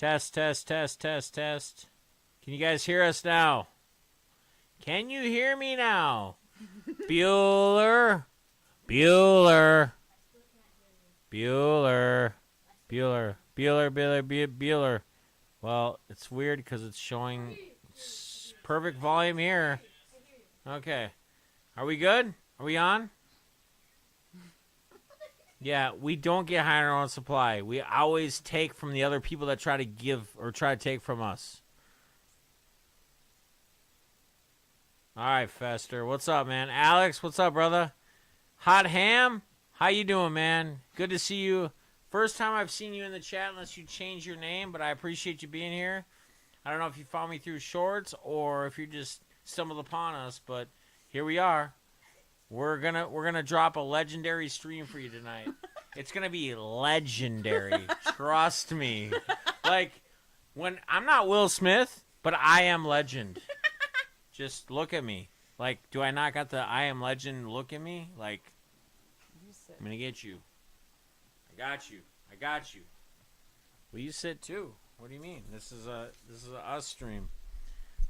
Test, test, test, test, test. Can you guys hear us now? Can you hear me now? Bueller. Bueller. Bueller. Bueller. Bueller, Bueller, Bueller. Well, it's weird because it's showing perfect volume here. Okay. Are we good? Are we on? Yeah, we don't get high on our own supply. We always take from the other people that try to give or try to take from us. All right, Fester. What's up, man? Alex, what's up, brother? Hot Ham, how you doing, man? Good to see you. First time I've seen you in the chat unless you change your name, but I appreciate you being here. I don't know if you found me through shorts or if you just stumbled upon us, but here we are. We're gonna drop a legendary stream for you tonight. It's gonna be legendary. Trust me. Like, when I'm not Will Smith, but I am legend. Just look at me. Like, do I not got the I am legend look at me? Like, I'm gonna get you. I got you. I got you. Well, you sit too. What do you mean? This is a us stream.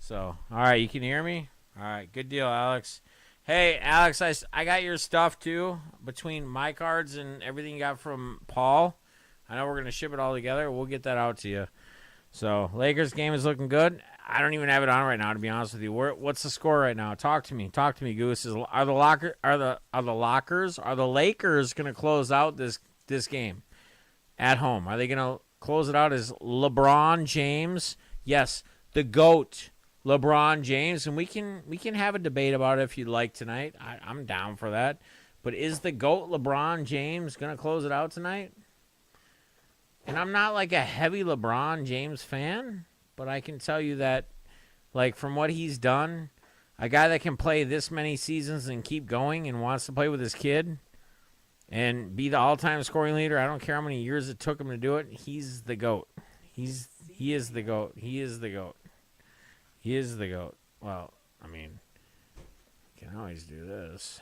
So, all right, you can hear me? All right, good deal, Alex. Hey, Alex, I got your stuff, too, between my cards and everything you got from Paul. I know we're going to ship it all together. We'll get that out to you. So, Lakers game is looking good. I don't even have it on right now, to be honest with you. What's the score right now? Talk to me. Talk to me, Goose. Are the Lakers going to close out this game at home? Are they going to close it out as LeBron James? Yes, the GOAT. LeBron James, and we can have a debate about it if you'd like tonight. I'm down for that. But is the GOAT LeBron James going to close it out tonight? And I'm not like a heavy LeBron James fan, but I can tell you that, like, from what he's done, a guy that can play this many seasons and keep going and wants to play with his kid and be the all-time scoring leader, I don't care how many years it took him to do it, he's the GOAT. He is the GOAT. He is the GOAT. He is the GOAT. Well, I mean, you can always do this.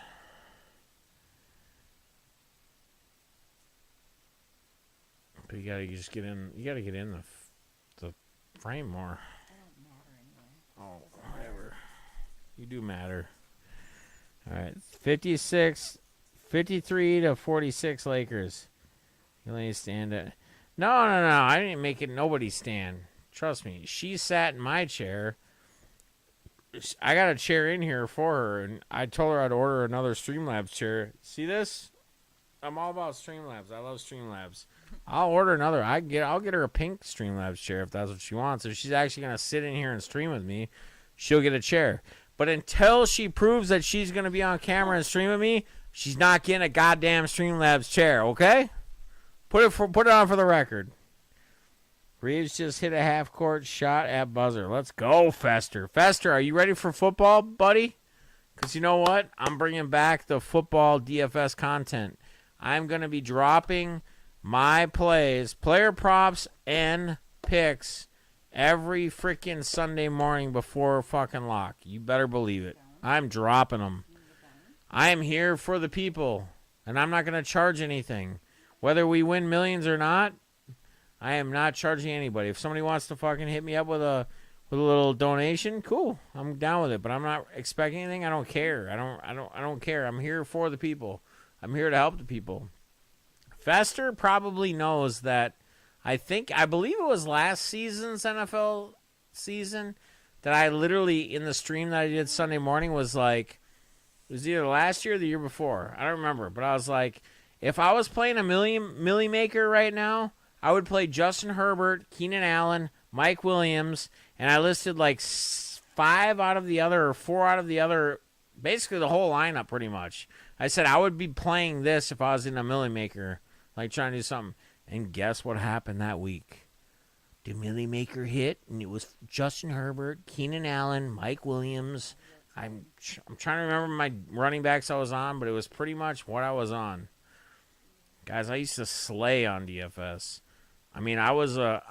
But you gotta just get in. You gotta get in the frame more. I don't matter anyway. Oh, whatever. You do matter. All right, 53 to 46 Lakers. You let me stand it. No. I didn't make it. Nobody stand. Trust me. She sat in my chair. I got a chair in here for her, and I told her I'd order another Streamlabs chair. See this? I'm all about Streamlabs. I love Streamlabs. I'll order another. I'll get her a pink Streamlabs chair if that's what she wants. If she's actually going to sit in here and stream with me, she'll get a chair. But until she proves that she's going to be on camera and stream with me, she's not getting a goddamn Streamlabs chair, okay? Put it on for the record. Reeves just hit a half-court shot at buzzer. Let's go, Fester. Fester, are you ready for football, buddy? Because you know what? I'm bringing back the football DFS content. I'm going to be dropping my plays, player props, and picks every freaking Sunday morning before fucking lock. You better believe it. I'm dropping them. I am here for the people, and I'm not going to charge anything. Whether we win millions or not, I am not charging anybody. If somebody wants to fucking hit me up with a little donation, cool. I'm down with it. But I'm not expecting anything. I don't care. I don't care. I'm here for the people. I'm here to help the people. Fester probably knows that. I believe it was last season's NFL season that I literally, in the stream that I did Sunday morning, was like, it was either last year or the year before. I don't remember. But I was like, if I was playing a Millie Maker right now, I would play Justin Herbert, Keenan Allen, Mike Williams, and I listed like 4 out of the other, basically the whole lineup pretty much. I said I would be playing this if I was in a Millie Maker, like trying to do something. And guess what happened that week? The Millie Maker hit, and it was Justin Herbert, Keenan Allen, Mike Williams. I'm trying to remember my running backs I was on, but it was pretty much what I was on. Guys, I used to slay on DFS. I mean, I was a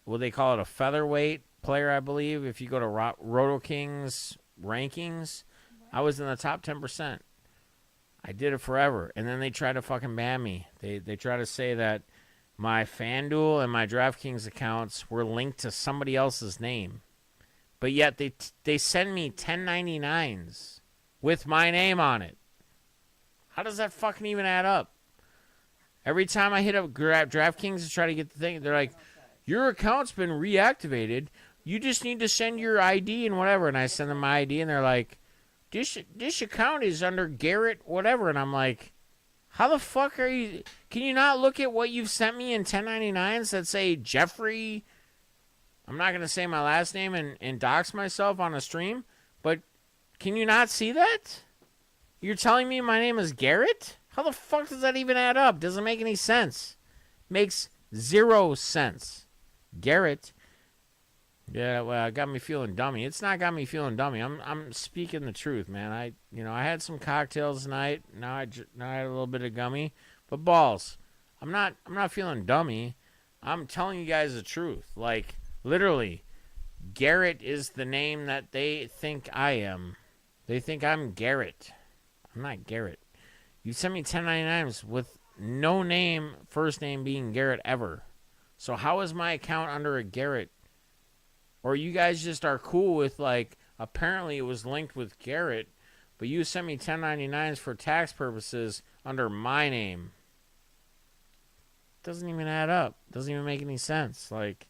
what they call it, a featherweight player, I believe. If you go to Roto King's rankings, I was in the top 10%. I did it forever, and then they try to fucking ban me. They try to say that my FanDuel and my DraftKings accounts were linked to somebody else's name. But yet they send me 1099s with my name on it. How does that fucking even add up? Every time I hit up DraftKings to try to get the thing, they're like, your account's been reactivated. You just need to send your ID and whatever. And I send them my ID, and they're like, this account is under Garrett whatever. And I'm like, how the fuck are you? Can you not look at what you've sent me in 1099s that say Jeffrey? I'm not going to say my last name and dox myself on a stream, but can you not see that? You're telling me my name is Garrett? How the fuck does that even add up? Doesn't make any sense. Makes 0 sense. Garrett. Yeah, well, it got me feeling dummy. It's not got me feeling dummy. I'm speaking the truth, man. I had some cocktails tonight. Now I had a little bit of gummy, but balls. I'm not feeling dummy. I'm telling you guys the truth. Like literally, Garrett is the name that they think I am. They think I'm Garrett. I'm not Garrett. You sent me 1099s with no name, first name being Garrett ever. So how is my account under a Garrett? Or you guys just are cool with, like, apparently it was linked with Garrett, but you sent me 1099s for tax purposes under my name. Doesn't even add up. Doesn't even make any sense. Like,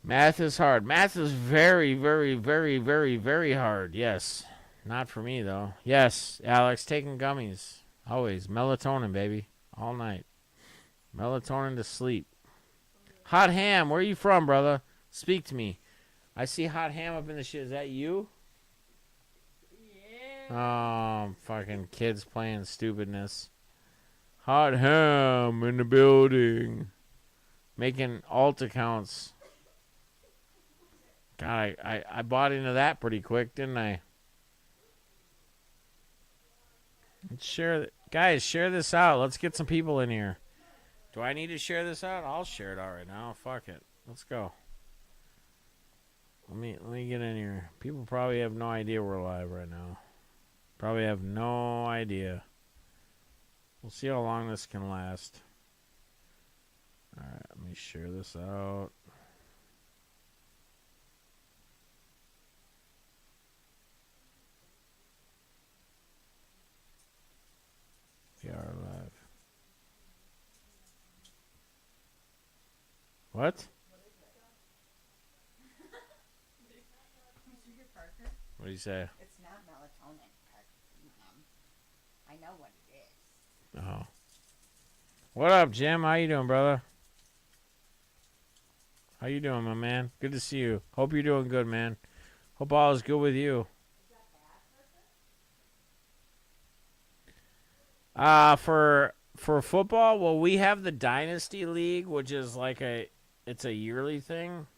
math is hard. Math is very, very, very, very, very hard. Yes. Not for me, though. Yes, Alex, taking gummies. Always. Melatonin, baby. All night. Melatonin to sleep. Hot Ham, where are you from, brother? Speak to me. I see Hot Ham up in the shit. Is that you? Yeah. Oh, fucking kids playing stupidness. Hot Ham in the building. Making alt accounts. God, I bought into that pretty quick, didn't I? Let's share, guys, share this out. Let's get some people in here. Do I need to share this out? I'll share it out right now. Fuck it. Let's go. Let me get in here. People probably have no idea we're live right now. Probably have no idea. We'll see how long this can last. Alright, let me share this out. We are live. What? What do you say? It's not melatonin, I know what it is. Oh. What up, Jim? How you doing, brother? How you doing, my man? Good to see you. Hope you're doing good, man. Hope all is good with you. For football, well, we have the Dynasty League, which is like it's a yearly thing.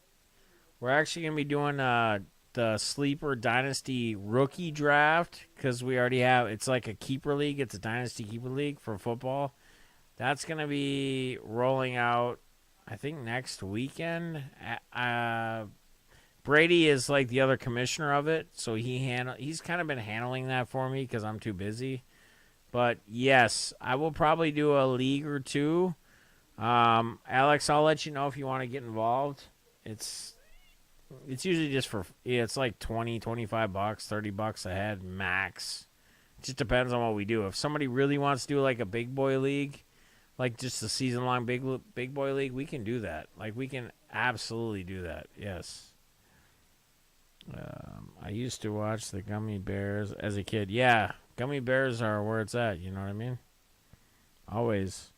We're actually gonna be doing the Sleeper Dynasty Rookie Draft because we already have. It's like a keeper league. It's a Dynasty Keeper League for football. That's gonna be rolling out, I think, next weekend. Brady is like the other commissioner of it, so he's kind of been handling that for me because I'm too busy. But yes, I will probably do a league or two. Alex, I'll let you know if you want to get involved. It's usually just it's like $20, $25, $30 a head max. It just depends on what we do. If somebody really wants to do like a big boy league, like just a season long big boy league, we can do that. Like we can absolutely do that. Yes. I used to watch the Gummy Bears as a kid. Yeah, Gummy Bears are where it's at. You know what I mean? Always.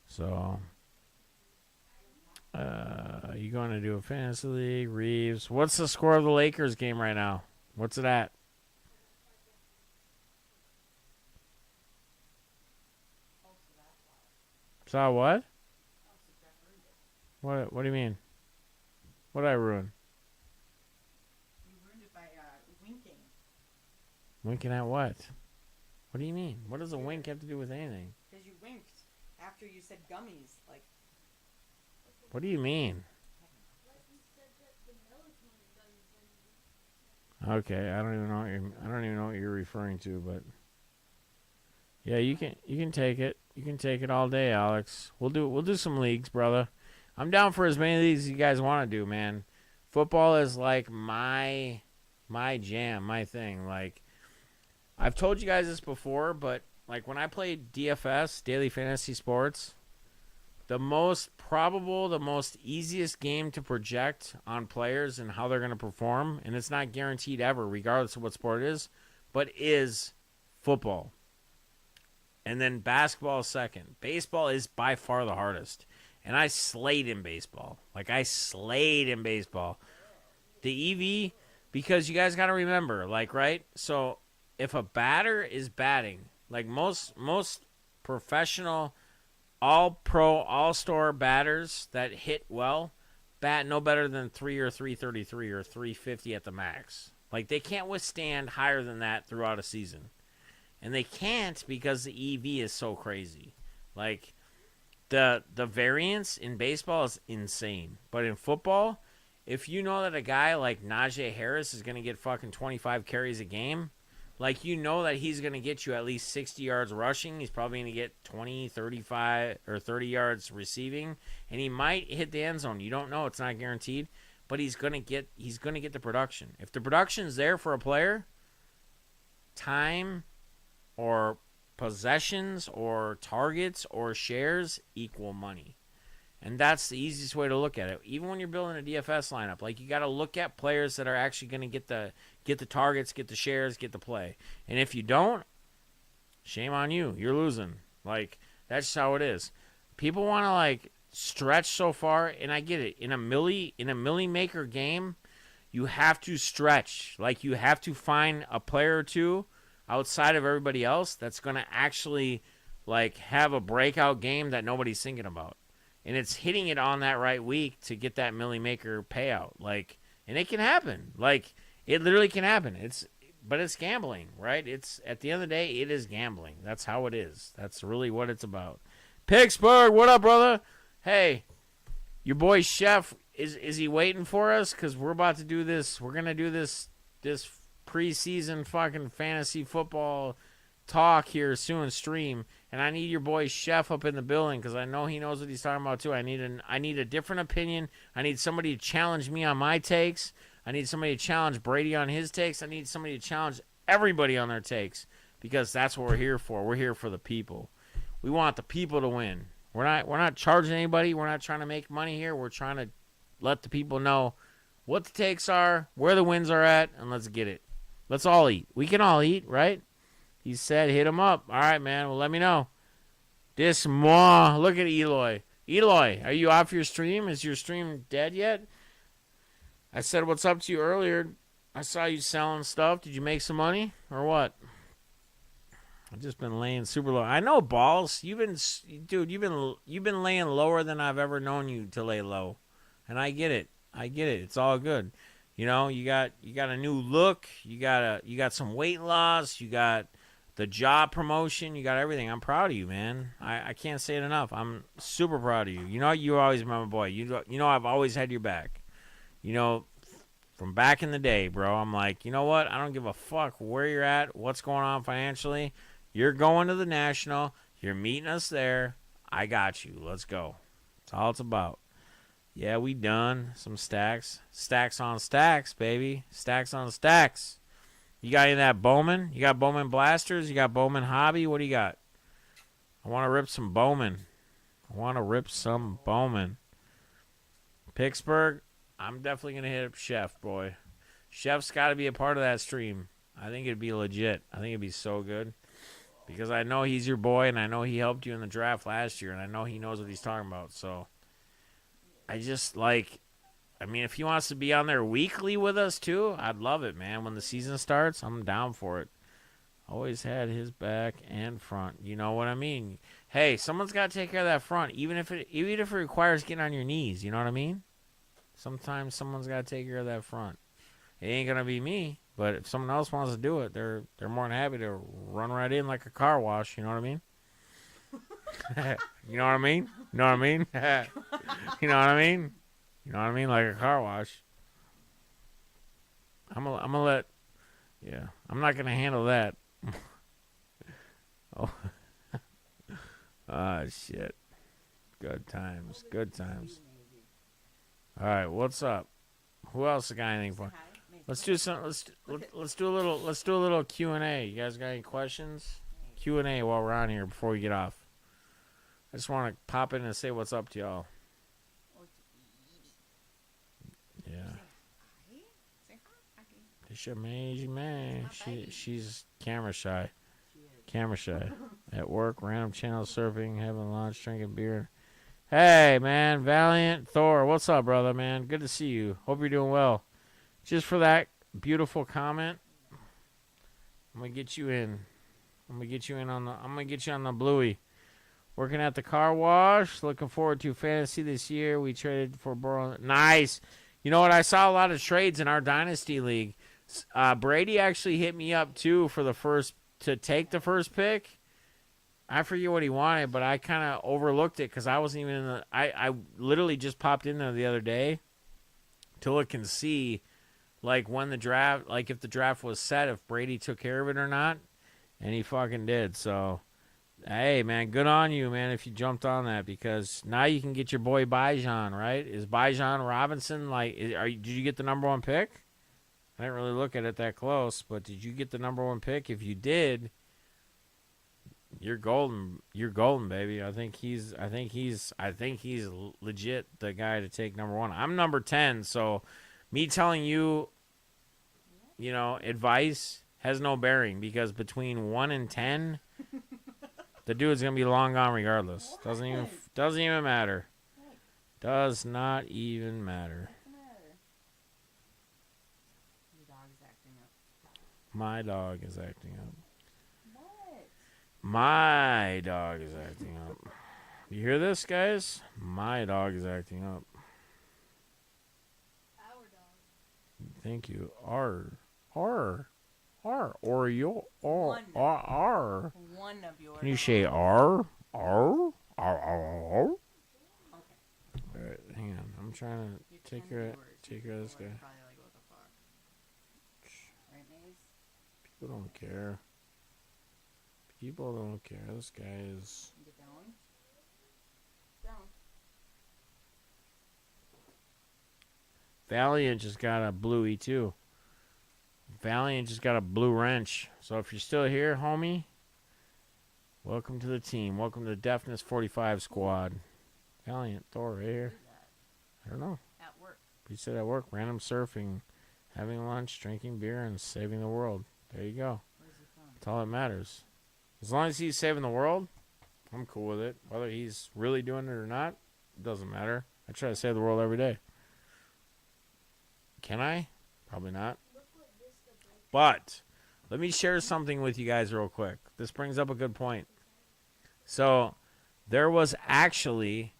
So, you going to do a fantasy league, Reeves? What's the score of the Lakers game right now? What's it at? Saw what? What do you mean? What did I ruin? You ruined it by winking. Winking at what? What do you mean? What does a wink have to do with anything? Because you winked after you said gummies. Like, What do you mean? Okay, I don't even know what you're referring to, but Yeah, you can take it. You can take it all day, Alex. We'll do some leagues, brother. I'm down for as many leagues as you guys want to do, man. Football is like my jam, my thing. Like I've told you guys this before, but like when I played DFS, Daily Fantasy Sports, the most probable, the most easiest game to project on players and how they're going to perform, and it's not guaranteed ever, regardless of what sport it is, but is football. And then basketball is second. Baseball is by far the hardest. And I slayed in baseball. Like, I slayed in baseball. The EV, because you guys got to remember, like, right? So, if a batter is batting, like most professional, all-pro, all-star batters that hit well, bat no better than 3 or 333 or 350 at the max. Like, they can't withstand higher than that throughout a season. And they can't because the EV is so crazy. Like the variance in baseball is insane. But in football, if you know that a guy like Najee Harris is going to get fucking 25 carries a game, like you know that he's going to get you at least 60 yards rushing, he's probably going to get 20, 35 or 30 yards receiving, and he might hit the end zone. You don't know, it's not guaranteed, but he's going to get the production. If the production's there for a player, time or possessions or targets or shares equal money. And that's the easiest way to look at it. Even when you're building a DFS lineup, like you got to look at players that are actually going to get the targets, get the shares, get the play. And if you don't, shame on you. You're losing. Like that's how it is. People want to like stretch so far, and I get it. In a milli maker game, you have to stretch. Like you have to find a player or two outside of everybody else that's going to actually like have a breakout game that nobody's thinking about. And it's hitting it on that right week to get that milli maker payout. Like, and it can happen. Like, it literally can happen. But it's gambling, right? It's at the end of the day, it is gambling. That's how it is. That's really what it's about. Pittsburgh, what up, brother? Hey, your boy Chef, is he waiting for us? Because we're about to do this. We're gonna do this preseason fucking fantasy football talk here soon, stream, and I need your boy Chef up in the building because I know he knows what he's talking about too. I need a different opinion. I need somebody to challenge me on my takes. I need somebody to challenge Brady on his takes. I need somebody to challenge everybody on their takes because that's what we're here for. We're here for the people. We want the people to win. We're not charging anybody. We're not trying to make money here. We're trying to let the people know what the takes are, where the wins are at, and let's get it. Let's all eat. We can all eat, right? He said, hit him up. All right, man. Well, let me know. This moi. Look at Eloy. Eloy, are you off your stream? Is your stream dead yet? I said what's up to you earlier. I saw you selling stuff. Did you make some money or what? I've just been laying super low. I know, balls. You've been laying lower than I've ever known you to lay low, and I get it. It's all good. You know, you got a new look. You got some weight loss. You got the job promotion. You got everything. I'm proud of you, man. I can't say it enough. I'm super proud of you. You know, you always been my boy. You know, I've always had your back. You know, from back in the day, bro. I'm like, you know what? I don't give a fuck where you're at, what's going on financially. You're going to the National. You're meeting us there. I got you. Let's go. That's all it's about. Yeah, we done some stacks. Stacks on stacks, baby. Stacks on stacks. You got any of that Bowman? You got Bowman Blasters? You got Bowman Hobby? What do you got? I want to rip some Bowman. Pittsburgh, I'm definitely going to hit up Chef, boy. Chef's got to be a part of that stream. I think it'd be legit. I think it'd be so good. Because I know he's your boy, and I know he helped you in the draft last year, and I know he knows what he's talking about. So, I just, like, I mean, if he wants to be on there weekly with us, too, I'd love it, man. When the season starts, I'm down for it. Always had his back and front. You know what I mean? Hey, someone's got to take care of that front, even if it requires getting on your knees. You know what I mean? Sometimes someone's got to take care of that front. It ain't going to be me. But if someone else wants to do it, they're more than happy to run right in like a car wash. You know what I mean? You know what I mean? You know what I mean? You know what I mean? You know what I mean? Like a car wash. I'm gonna let. Yeah, I'm not gonna handle that. Oh, ah, shit. Good times. Good times. All right, what's up? Who else got anything for? Let's do some. Let's do a little. Let's do a little Q&A. You guys got any questions? Q&A while we're on here before we get off. I just want to pop in and say what's up to y'all. Yeah. It's amazing, man. She's camera shy. Camera shy. At work, random channel surfing, having lunch, drinking beer. Hey, man, Valiant Thor, what's up, brother, man? Good to see you. Hope you're doing well. Just for that beautiful comment, I'm gonna get you in. I'm gonna get you on the Bluey. Working at the car wash. Looking forward to fantasy this year. We traded for Burrow. Nice. You know what? I saw a lot of trades in our dynasty league. Brady actually hit me up too for to take the first pick. I forget what he wanted, but I kind of overlooked it because I wasn't even in the. I literally just popped in there the other day to look and see, like when the draft, like if the draft was set, if Brady took care of it or not, and he fucking did. So, hey man, good on you, man, if you jumped on that because now you can get your boy Bijan, right? Is Bijan Robinson like? Did you get the number one pick? I didn't really look at it that close, but did you get the number one pick? If you did. You're golden. You're golden, baby. I think he's legit the guy to take number one. I'm number 10, so me telling you, advice has no bearing because between 1 and 10, the dude's gonna be long gone regardless. Doesn't even matter. Does not even matter. My dog is acting up. My dog is acting up. You hear this, guys? My dog is acting up. Our dog. Thank you. R. Or your R. One of yours. Can you say R? R? Okay. All right, hang on. I'm trying to take care of this guy. Probably like, what the fuck? Right, Maze? People don't care. People don't care. This guy is. Get down. Down. Valiant just got a bluey too. Valiant just got a blue wrench. So if you're still here, homie, welcome to the team. Welcome to the Deafness 45 squad. Valiant Thor right here. I don't know. At work. He said at work, random surfing, having lunch, drinking beer, and saving the world. There you go. Where's he from? That's all that matters. As long as he's saving the world, I'm cool with it. Whether he's really doing it or not, it doesn't matter. I try to save the world every day. Can I? Probably not. But let me share something with you guys real quick. This brings up a good point. So there was actually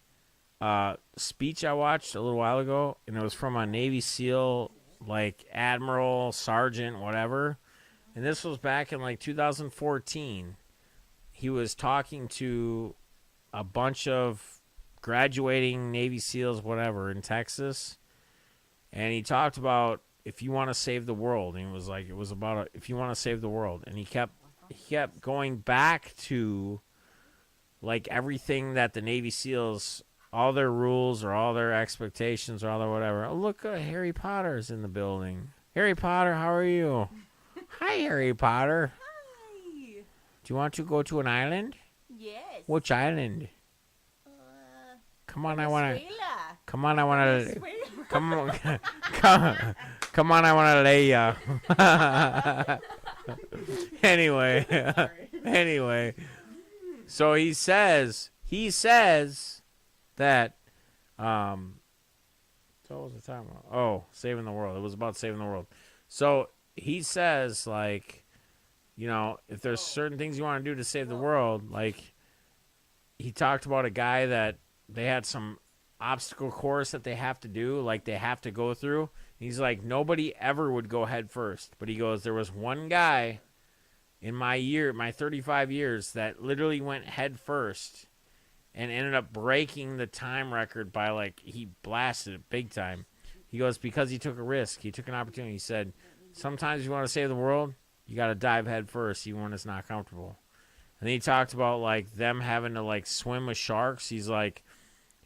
a speech I watched a little while ago, and it was from a Navy SEAL, like Admiral, Sergeant, whatever. And this was back in like 2014. He was talking to a bunch of graduating Navy SEALs, whatever, in Texas. And he talked about if you want to save the world. And it was about if you want to save the world. And he kept going back to like everything that the Navy SEALs, all their rules or all their expectations or all their whatever. Oh, look, Harry Potter's in the building. Harry Potter, how are you? Hi, Harry Potter. Hi. Do you want to go to an island? Yes. Which island? Come on, I want to. Venezuela. Come on, I want to. Venezuela. Come on, come on, I want to lay ya. Anyway. So he says that. So what was the time? Oh, saving the world. It was about saving the world. So he says, like, if there's certain things you want to do to save the world, like, he talked about a guy that they had some obstacle course that they have to do, like they have to go through. He's like, nobody ever would go head first. But he goes, there was one guy in my 35 years that literally went head first and ended up breaking the time record by, like, he blasted it big time. He goes, because he took a risk. He took an opportunity. He said, sometimes you want to save the world, you got to dive head first even when it's not comfortable. And he talked about like them having to like swim with sharks. He's like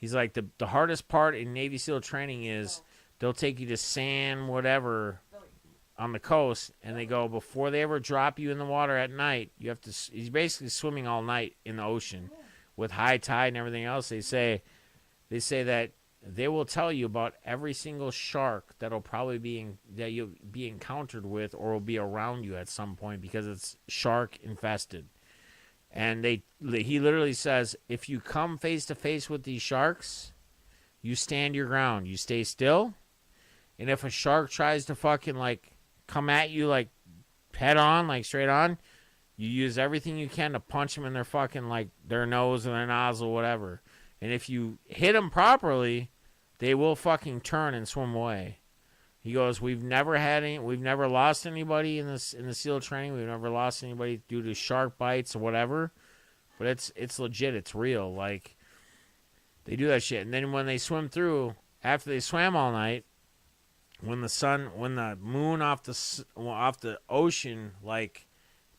the hardest part in Navy SEAL training is they'll take you to sand whatever on the coast, and they go before they ever drop you in the water at night. You have to. He's basically swimming all night in the ocean with high tide and everything else. They say that they will tell you about every single shark that'll probably that you'll be encountered with or will be around you at some point because it's shark infested. And he literally says, if you come face to face with these sharks, you stand your ground, you stay still, and if a shark tries to fucking like come at you like head on, like straight on, you use everything you can to punch them in their fucking like their nose or their nozzle, whatever. And if you hit them properly, they will fucking turn and swim away. He goes, we've never lost anybody in the SEAL training. We've never lost anybody due to shark bites or whatever. But it's legit. It's real. Like, they do that shit. And then when they swim through, after they swam all night, when the moon off the ocean like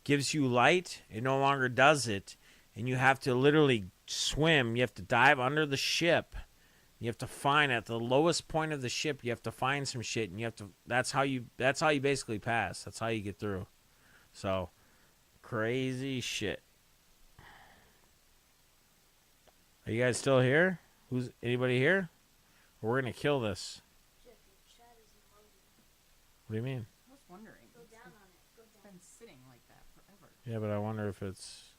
gives you light, it no longer does it, and you have to literally swim. You have to dive under the ship. You have to find at the lowest point of the ship. You have to find some shit, and you have to. That's how you basically pass. That's how you get through. So, crazy shit. Are you guys still here? Anybody here? We're gonna kill this. What do you mean? I was wondering. Go down on it. It's been sitting like that forever. Yeah, but I wonder if it's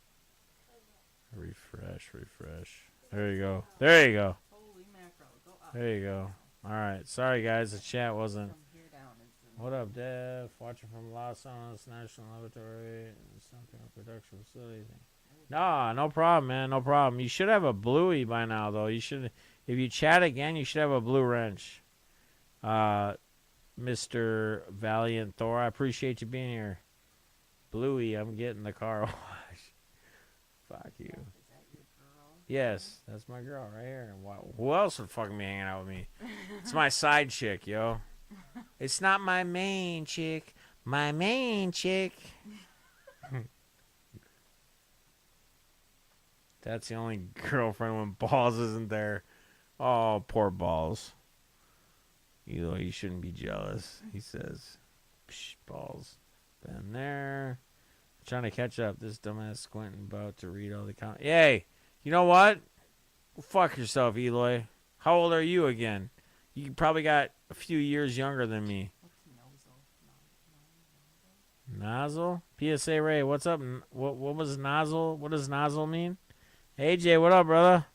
refresh. There you go. There you go. Holy mackerel. Go up. There you go. All right. Sorry, guys. The chat wasn't. From here down is the What up, Dev? Watching from Los Angeles National Laboratory. Something production facility. No problem, man. No problem. You should have a bluey by now, though. You should, if you chat again, you should have a blue wrench. Mr. Valiant Thor, I appreciate you being here. Bluey, I'm getting the car wash. Fuck you. Is that your girl? Yes, that's my girl right here. Who else would fucking be hanging out with me? It's my side chick, yo. It's not my main chick. My main chick. That's the only girlfriend when Balls isn't there. Oh, poor Balls. You shouldn't be jealous, he says. Psh, Balls. Been there. Trying to catch up. This dumbass squinting about to read all the comments. Yay! You know what? Go fuck yourself, Eloy. How old are you again? You probably got a few years younger than me. What's nozzle? Nozzle? PSA Ray, what's up? What was nozzle? What does nozzle mean? AJ, what up, brother?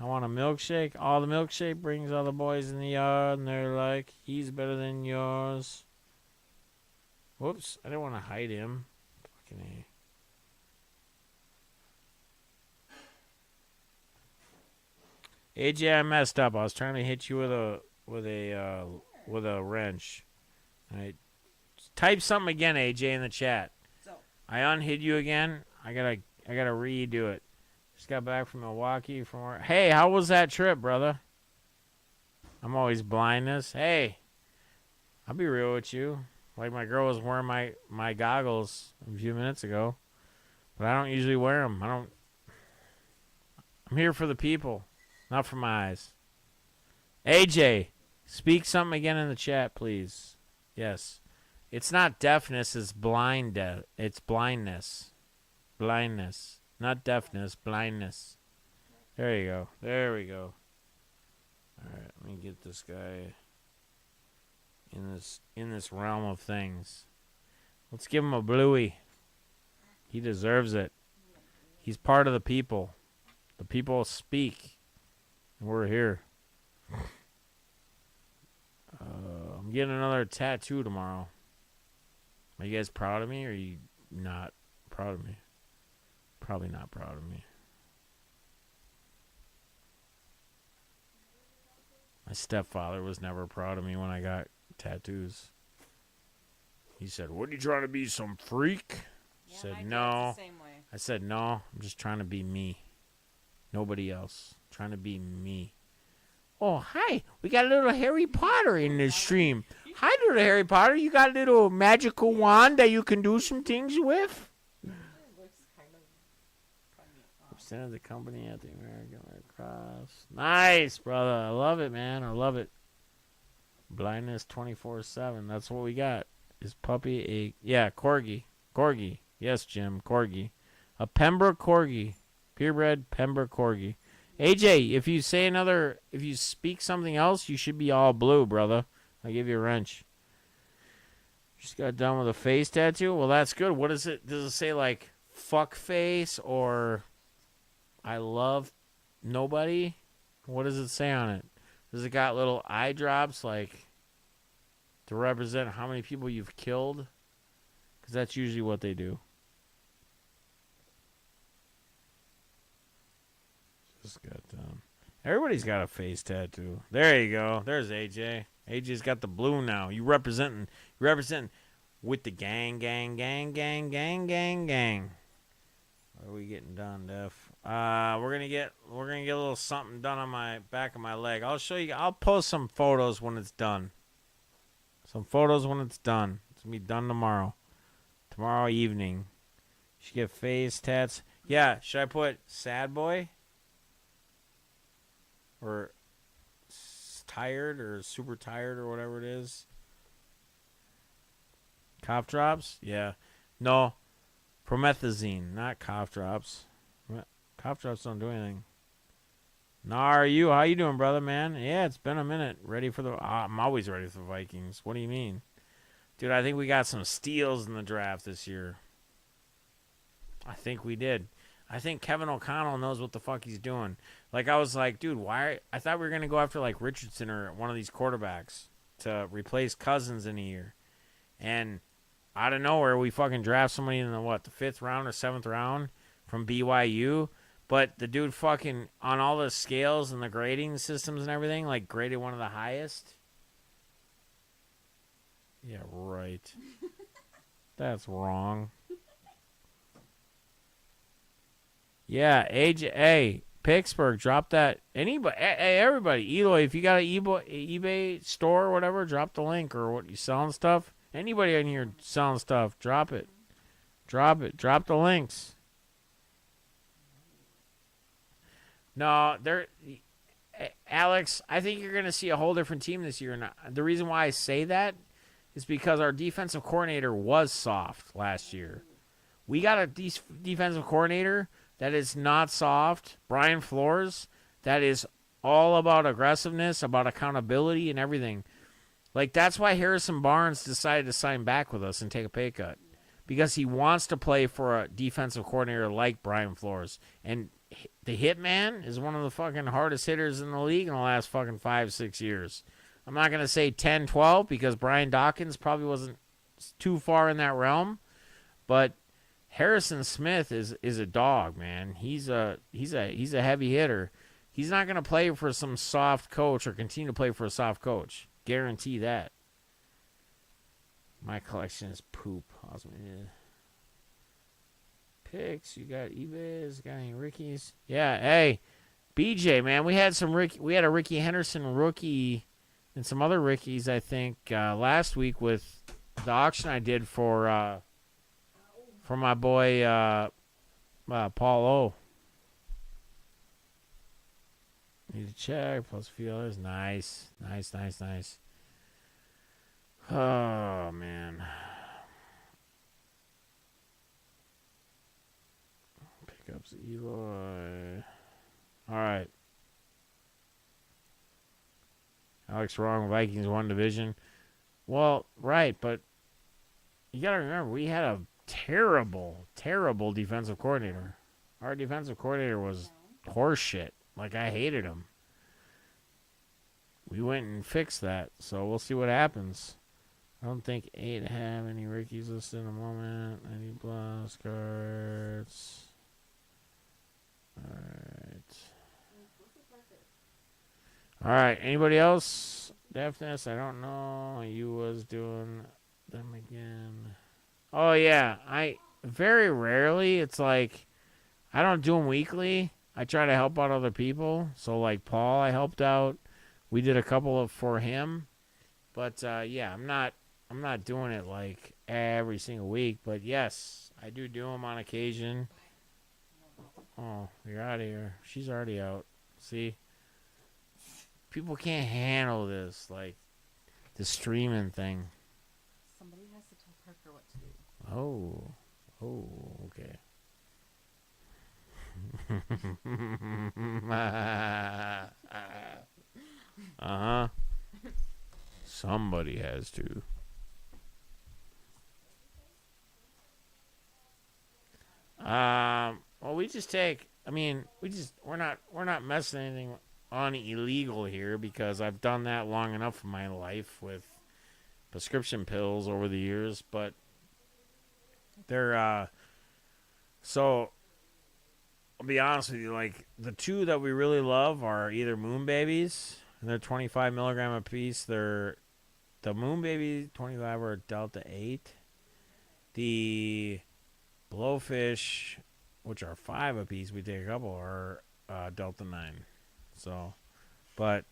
I want a milkshake. All the milkshake brings all the boys in the yard, and they're like, he's better than yours. Whoops, I didn't want to hide him. Fucking A. AJ, I messed up. I was trying to hit you with a wrench. All right. Type something again, AJ, in the chat. So I unhid you again. I gotta redo it. Just got back from Milwaukee from work. Hey, how was that trip, brother? I'm always blindness. Hey, I'll be real with you. Like my girl was wearing my goggles a few minutes ago, but I don't usually wear them. I'm here for the people, not for my eyes. AJ, speak something again in the chat, please. Yes, it's not deafness. It's it's blindness. Blindness. Not deafness, blindness. There you go. There we go. All right, let me get this guy in this realm of things. Let's give him a bluey. He deserves it. He's part of the people. The people speak, and we're here. I'm getting another tattoo tomorrow. Are you guys proud of me, or are you not proud of me? Probably not proud of me. My stepfather was never proud of me when I got tattoos. He said, "What are you trying to be, some freak?" I yeah, said, my "No." dad's the same way. I said, "No, I'm just trying to be me. Nobody else. Trying to be me." Oh, hi. We got a little Harry Potter in this stream. Hi, little Harry Potter. You got a little magical wand that you can do some things with? Represented the company at the American Red Cross. Nice, brother. I love it, man. I love it. Blindness 24/7. That's what we got. Is puppy a corgi? Corgi. Yes, Jim. Corgi. A Pembroke corgi. Purebred Pembroke corgi. AJ, if you speak something else, you should be all blue, brother. I'll give you a wrench. Just got done with a face tattoo. Well, that's good. What is it? Does it say like fuck face or I love nobody? What does it say on it? Does it got little eye drops like to represent how many people you've killed? Because that's usually what they do. Just got done. Everybody's got a face tattoo. There you go. There's AJ. AJ's got the blue now. You representing with the gang. What are we getting done, Def? We're gonna get a little something done on my back of my leg. I'll show you. I'll post some photos when it's done. It's gonna be done tomorrow. Tomorrow evening. Should get face tats. Yeah. Should I put sad boy? Or tired or super tired or whatever it is. Cough drops? Yeah. No. Promethazine, not cough drops. Cough drops don't do anything. How you doing, brother, man? Yeah, it's been a minute. Ready for I'm always ready for the Vikings. What do you mean? Dude, I think we got some steals in the draft this year. I think we did. I think Kevin O'Connell knows what the fuck he's doing. Like, I was like, dude, why? I thought we were going to go after, like, Richardson or one of these quarterbacks to replace Cousins in a year. And out of nowhere, we fucking draft somebody in the 5th round or 7th round from BYU. But the dude fucking, on all the scales and the grading systems and everything, like, graded one of the highest. Yeah, right. That's wrong. Yeah, AJ, hey, Pittsburgh, drop that. Anybody, hey, everybody, Eloy, if you got an eBay store or whatever, drop the link or what you selling stuff. Anybody in here selling stuff, drop it. Drop the links. No, Alex, I think you're going to see a whole different team this year. And the reason why I say that is because our defensive coordinator was soft last year. We got a defensive coordinator that is not soft, Brian Flores, that is all about aggressiveness, about accountability and everything. Like, that's why Harrison Barnes decided to sign back with us and take a pay cut. Because he wants to play for a defensive coordinator like Brian Flores. And the Hitman is one of the fucking hardest hitters in the league in the last fucking 5-6 years. I'm not going to say 10, 12 because Brian Dawkins probably wasn't too far in that realm. But Harrison Smith is a dog, man. He's a heavy hitter. He's not going to play for some soft coach or continue to play for a soft coach. Guarantee that. My collection is poop. Picks. You got eBays. Got any Rickies? Yeah. Hey, BJ, man. We had a Ricky Henderson rookie and some other Rickies. I think last week with the auction I did for my boy Paul O. Need to check. Plus a few others. Nice. Oh, man. Pickups Eloy. All right. Alex wrong. Vikings won division. Well, right, but you got to remember, we had a terrible defensive coordinator. Our defensive coordinator was horseshit. Like, I hated him. We went and fixed that, so we'll see what happens. I don't think 8 have any Rickies listed in a moment. 90 plus cards. All right. Anybody else? Deafness, I don't know. You was doing them again. Oh, yeah. I very rarely, it's like, I don't do them weekly. I try to help out other people. So, like Paul, I helped out. We did a couple for him. But, yeah, I'm not doing it, like, every single week. But, yes, I do them on occasion. Oh, you're out of here. She's already out. See? People can't handle this, like, the streaming thing. Somebody has to tell Parker what to do. Oh. Oh, okay. Uh-huh. Somebody has to. Well, we just take. I mean, we're not messing anything on illegal here because I've done that long enough in my life with prescription pills over the years. But they're so I'll be honest with you. Like the two that we really love are either Moon Babies, and they're 25 milligram a piece. They're the Moon Baby 25 or Delta 8. The Blowfish, which are 5 apiece, we take a couple, are Delta 9. So, but,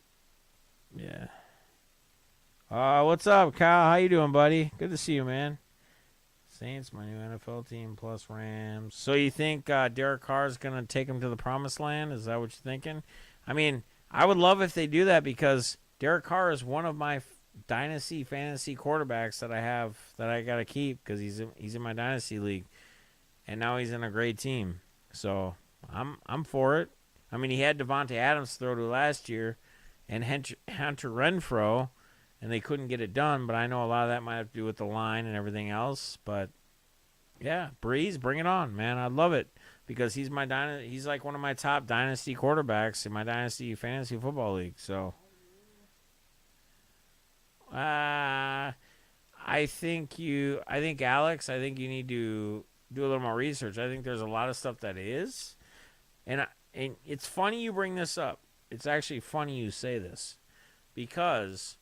yeah. What's up, Kyle? How you doing, buddy? Good to see you, man. Saints, my new NFL team, plus Rams. So you think Derek Carr is going to take him to the promised land? Is that what you're thinking? I mean, I would love if they do that because Derek Carr is one of my dynasty fantasy quarterbacks that I have that I got to keep because he's in my dynasty league. And now he's in a great team. So I'm for it. I mean, he had Devontae Adams to throw to last year and Hunter Renfrow, and they couldn't get it done. But I know a lot of that might have to do with the line and everything else. But, yeah, Breeze, bring it on, man. I love it because he's like one of my top dynasty quarterbacks in my dynasty fantasy football league. So, I think Alex, I think you need to do a little more research. I think there's a lot of stuff that is. And it's funny you bring this up. It's actually funny you say this. Because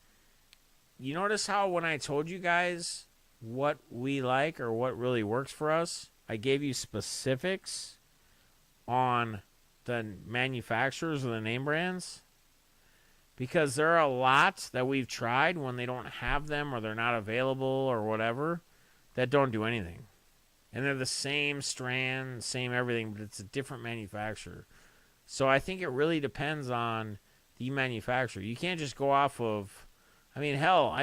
you notice how when I told you guys what we like or what really works for us, I gave you specifics on the manufacturers or the name brands? Because there are a lot that we've tried when they don't have them or they're not available or whatever that don't do anything. And they're the same strand, same everything, but it's a different manufacturer. So I think it really depends on the manufacturer. You can't just go off of, I mean, hell,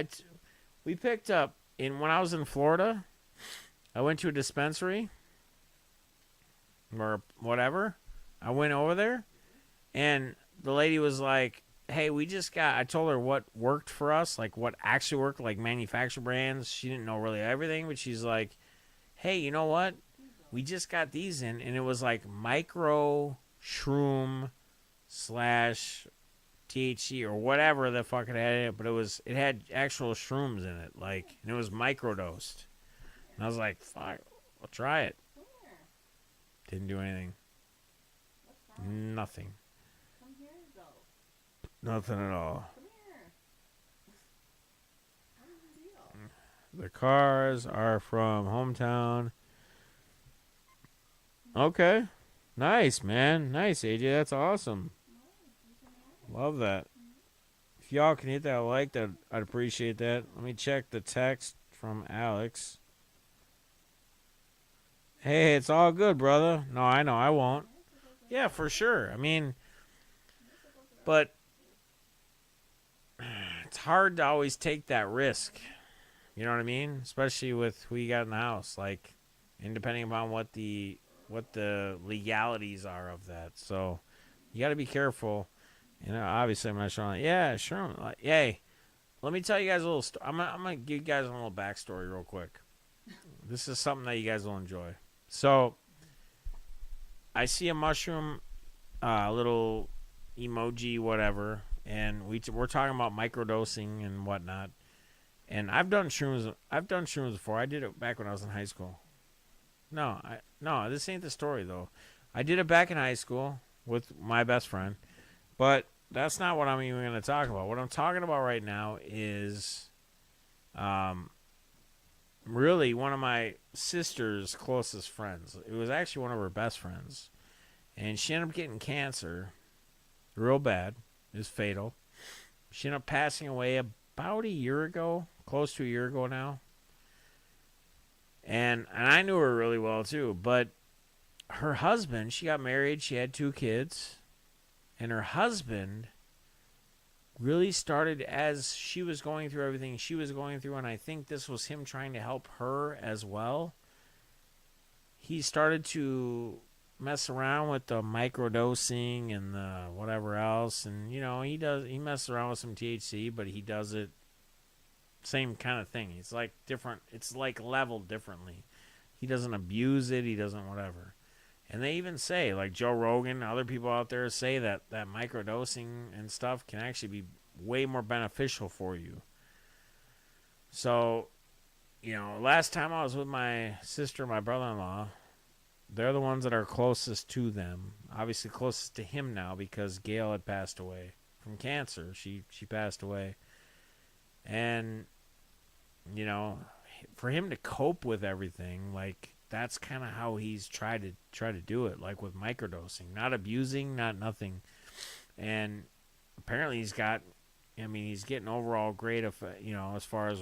we picked up, when I was in Florida, I went to a dispensary or whatever. I went over there, and the lady was like, hey, I told her what worked for us, like what actually worked, like manufacturer brands. She didn't know really everything, but she's like, hey, you know what? We just got these in, and it was like micro shroom / THC or whatever the fuck it had in it, but it had actual shrooms in it, like, and it was microdosed. And I was like, fuck, I'll try it. Didn't do anything. Nothing. Come here, though. Nothing at all. Come here. What's the deal? The cars are from hometown. Okay. Nice, man. Nice, AJ. That's awesome. Love that. If y'all can hit that like, that I'd appreciate that. Let me check the text from Alex. Hey, it's all good, brother. No, I know. I won't. Yeah, for sure. I mean, but it's hard to always take that risk. You know what I mean? Especially with who you got in the house. Like, and depending upon what the legalities are of that. So, you got to be careful. You know, obviously, I'm not showing. Yeah, sure. Like, hey, let me tell you guys a little story. I'm gonna give you guys a little backstory real quick. This is something that you guys will enjoy. So, I see a mushroom, little emoji, whatever, and we're talking about microdosing and whatnot. And I've done shrooms before. I did it back when I was in high school. No, this ain't the story though. I did it back in high school with my best friend, but that's not what I'm even going to talk about. What I'm talking about right now is, really one of my sister's closest friends. It was actually one of her best friends, and she ended up getting cancer, real bad. It was fatal. She ended up passing away about a year ago, close to a year ago now. And I knew her really well too, but her husband, she got married, she had 2 kids, and her husband really started as she was going through everything she was going through, and I think this was him trying to help her as well. He started to mess around with the microdosing and the whatever else, and he messes around with some THC, but he does it same kind of thing. It's like different. It's like leveled differently. He doesn't abuse it. He doesn't whatever. And they even say, like Joe Rogan, other people out there say that microdosing and stuff can actually be way more beneficial for you. So, last time I was with my sister and my brother-in-law, they're the ones that are closest to them. Obviously closest to him now because Gail had passed away from cancer. She passed away. And, for him to cope with everything, like, that's kind of how he's tried to do it, like with microdosing, not abusing, not nothing. And apparently he's getting overall great, as far as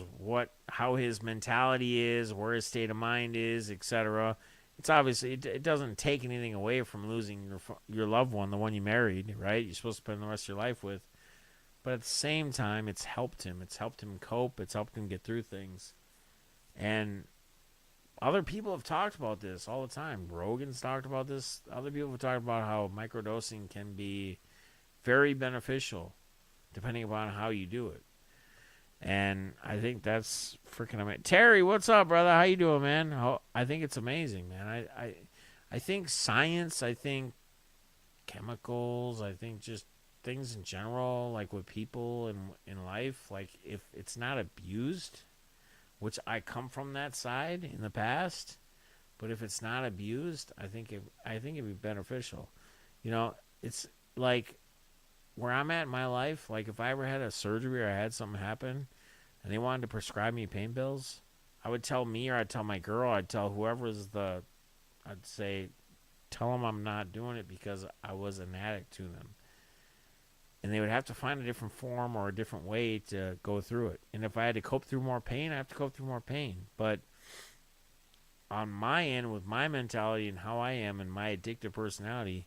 how his mentality is, where his state of mind is, etc. It's obviously, it doesn't take anything away from losing your loved one, the one you married, right? You're supposed to spend the rest of your life with. But at the same time, it's helped him. It's helped him cope. It's helped him get through things. And other people have talked about this all the time. Rogan's talked about this. Other people have talked about how microdosing can be very beneficial depending upon how you do it. And I think that's freaking amazing. Terry, what's up, brother? How you doing, man? I think it's amazing, man. I think science, I think chemicals, I think just things in general, like with people and in life, like if it's not abused, which I come from that side in the past, but if it's not abused, I think it'd be beneficial. It's like where I'm at in my life, like if I ever had a surgery or I had something happen and they wanted to prescribe me pain pills, I would tell me, or I'd tell my girl, I'd tell whoever's I'd say, tell them I'm not doing it because I was an addict to them. And they would have to find a different form or a different way to go through it. And if I had to cope through more pain, I have to cope through more pain. But on my end, with my mentality and how I am and my addictive personality,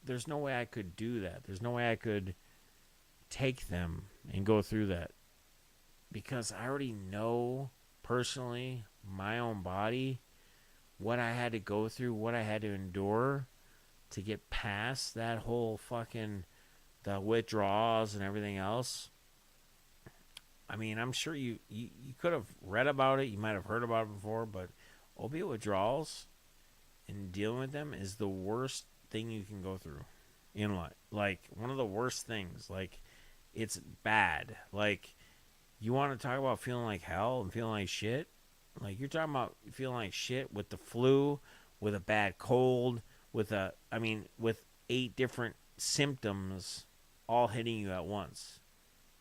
there's no way I could do that. There's no way I could take them and go through that. Because I already know personally, my own body, what I had to go through, what I had to endure to get past that whole fucking the withdrawals and everything else. I mean, I'm sure you could have read about it, you might have heard about it before, but opiate withdrawals and dealing with them is the worst thing you can go through in life. Like, one of the worst things. Like, it's bad. Like, you want to talk about feeling like hell and feeling like shit? Like, you're talking about feeling like shit with the flu, with a bad cold, with 8 different symptoms all hitting you at once.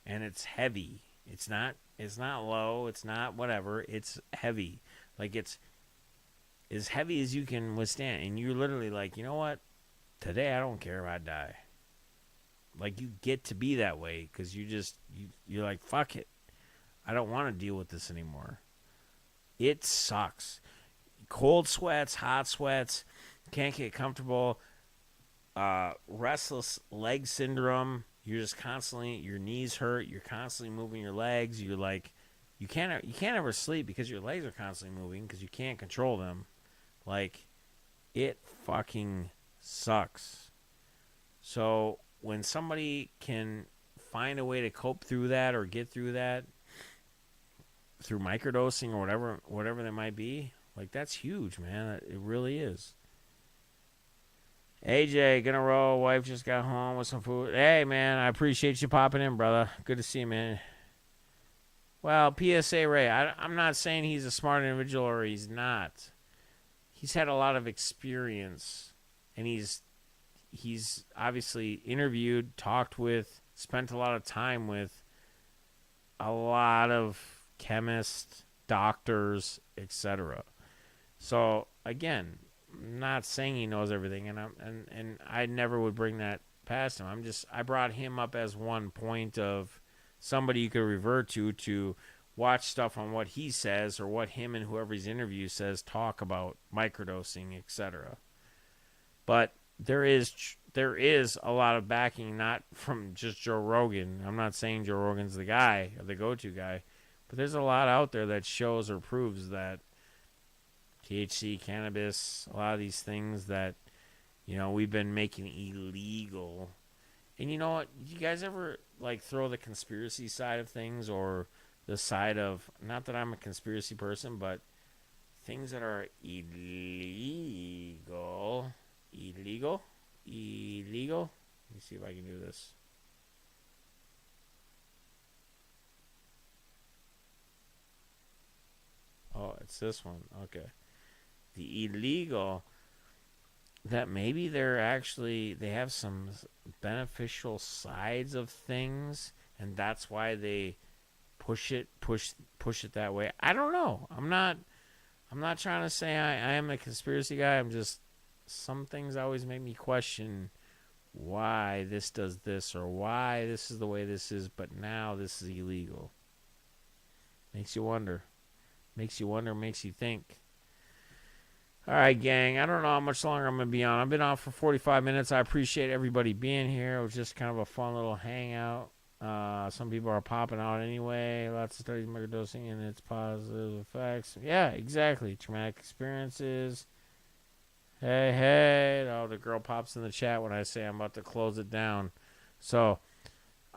And it's heavy. It's not low, it's not whatever, it's heavy. Like, it's as heavy as you can withstand. And you're literally like, you know what? Today I don't care if I die. Like, you get to be that way because you're like, fuck it. I don't want to deal with this anymore. It sucks. Cold sweats, hot sweats, can't get comfortable, restless leg syndrome. You're just constantly, your knees hurt. You're constantly moving your legs. You're like, you can't ever sleep because your legs are constantly moving because you can't control them. Like, it fucking sucks. So when somebody can find a way to cope through that or get through that through microdosing or whatever that might be, like, that's huge, man. It really is. AJ, gonna roll. Wife just got home with some food. Hey, man, I appreciate you popping in, brother. Good to see you, man. Well, PSA Ray, I'm not saying he's a smart individual or he's not. He's had a lot of experience, and he's obviously interviewed, talked with, spent a lot of time with a lot of chemists, doctors, etc. So, again, I'm not saying he knows everything, and I never would bring that past him. I brought him up as one point of somebody you could revert to watch stuff on what he says or what him and whoever he's interviewed says, talk about microdosing, etc. But there is a lot of backing, not from just Joe Rogan. I'm not saying Joe Rogan's the guy or the go-to guy, but there's a lot out there that shows or proves that THC, cannabis, a lot of these things that, we've been making illegal. And you know what? You guys ever like throw the conspiracy side of things, or the side of, not that I'm a conspiracy person, but things that are illegal. Illegal? Let me see if I can do this. Oh, it's this one. Okay. The illegal, that maybe they have some beneficial sides of things, and that's why they push it that way. I don't know. I'm not trying to say I am a conspiracy guy. I'm just, some things always make me question why this does this, or why this is the way this is, but now this is illegal. Makes you wonder, makes you think. All right, gang. I don't know how much longer I'm going to be on. I've been on for 45 minutes. I appreciate everybody being here. It was just kind of a fun little hangout. Some people are popping out anyway. Lots of studies microdosing and its positive effects. Yeah, exactly. Traumatic experiences. Hey. Oh, the girl pops in the chat when I say I'm about to close it down. So,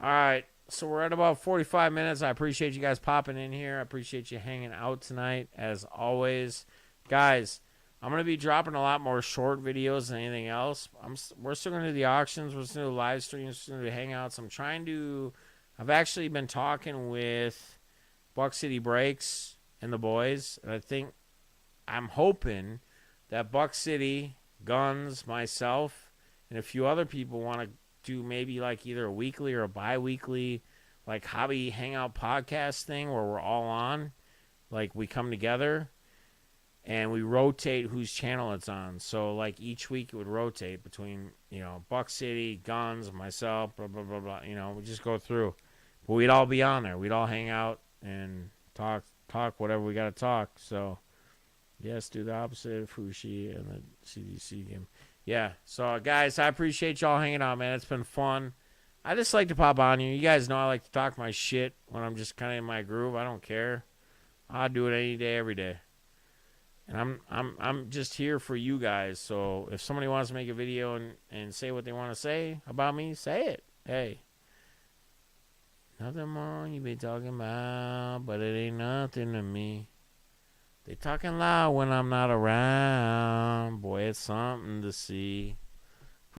all right. So we're at about 45 minutes. I appreciate you guys popping in here. I appreciate you hanging out tonight, as always. Guys, I'm going to be dropping a lot more short videos than anything else. We're still going to do the auctions. We're still going to do live streams. We're still going to do hangouts. I've actually been talking with Buck City Breaks and the boys. And I'm hoping that Buck City, Guns, myself, and a few other people want to do maybe like either a weekly or a bi-weekly like hobby hangout podcast thing where we're all on. Like we come together and we rotate whose channel it's on. So, like, each week it would rotate between, Buck City, Guns, myself, blah, blah, blah, blah. We just go through. But we'd all be on there. We'd all hang out and talk whatever we got to talk. So, yes, do the opposite of Fushi and the CDC game. Yeah. So, guys, I appreciate y'all hanging out, man. It's been fun. I just like to pop on you. You guys know I like to talk my shit when I'm just kind of in my groove. I don't care. I'll do it any day, every day. And I'm just here for you guys. So if somebody wants to make a video and say what they want to say about me, say it. Hey. Nothing more you be talking about, but it ain't nothing to me. They talking loud when I'm not around. Boy, it's something to see.